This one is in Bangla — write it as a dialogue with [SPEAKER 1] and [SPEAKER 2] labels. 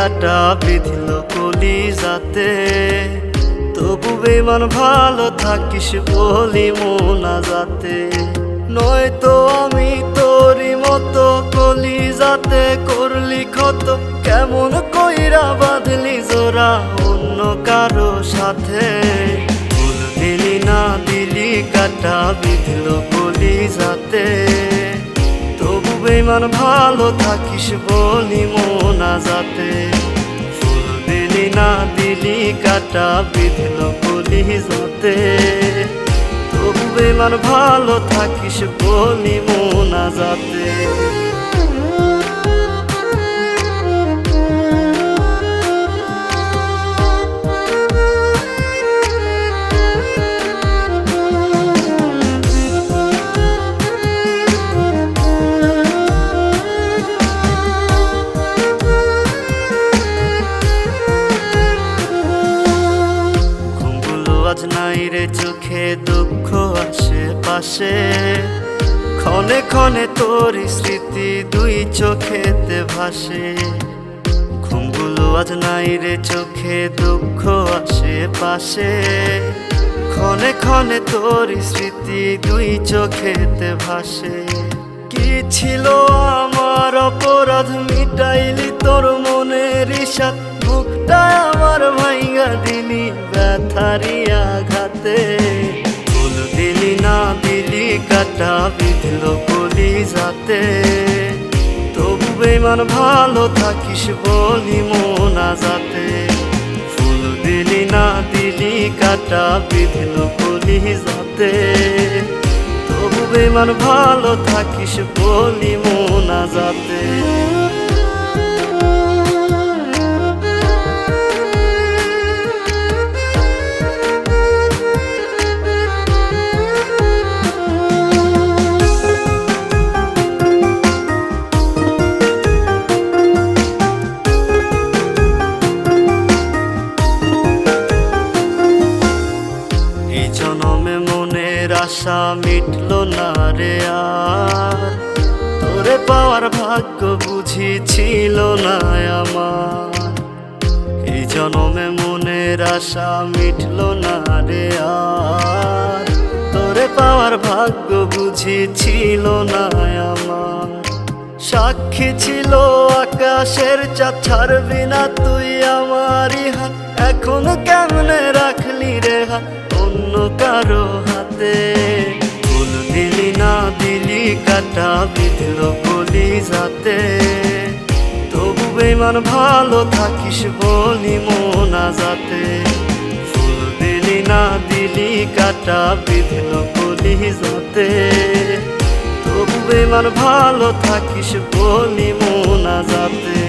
[SPEAKER 1] কাটা বিঁধল কলিজাতে, তবু বেমান ভালো থাকিস বলি মোনাজাতে। নয়তো আমি তোরই মতো কলিজাতে করলি ক্ষত, কেমন কইরা বাঁধলি জোড়া অন্য কারো সাথে। ফুল দিলি না দিলি কাটা বিঁধল কলিজাতে, তবু বেমান ভালো থাকিস বলি মোনাজাতে। ফুল দিলি না দিলি কাটা বিঁধল কলিজাতে, তবু বেমান ভালো থাকিস বলি মোনাজাতে। আজ নাই রে চোখে দুঃখ আশেপাশে, ক্ষণে ক্ষণে তোর স্মৃতি দুই চোখেতে ভাসে। ঘুমগুলো আজ নাই রে চোখে দুঃখ আশেপাশে, ক্ষণে ক্ষণে তোর স্মৃতি দুই চোখেতে ভাসে। কি ছিল আমার অপরাধ মিটাইলি তোর মনের ইশাত, বুকটা আমার ভাইঙ্গা দিলি ব্যথারি আঘাতে। ফুল দিলি না দিলি কাটা বিঁধল কলিজাতে, তবু বেমান ভালো থাকিস বলি মোনাজাতে। ফুল দিলি না দিলি কাটা বিঁধল কলিজাতে, তবু বেমান ভালো থাকিস বলি মোনাজাতে। জনমে মনের আশা মিটলো না রে আর, তোরে পাওয়ার ভাগ্য বুঝি ছিল না আমার। এই জনমে মনের আশা মিটলো না রে আর, তোরে পাওয়ার ভাগ্য বুঝি ছিল না আমার। সাক্ষী ছিল আকাশের চাঁদ, ছাড়বি না তুই আমারই হাত, এখন কেমনে রাখলি রে হাত অন্য কারো হাতে। ফুল দিলি না দিলি কাটা বিঁধল কলিজাতে, তবু বেমান ভালো থাকিস বলি মোনাজাতে। ফুল দিলি না দিলি কাটা বিঁধল কলিজাতে, তবু বেমান ভালো থাকিস বলি মোনাজাতে।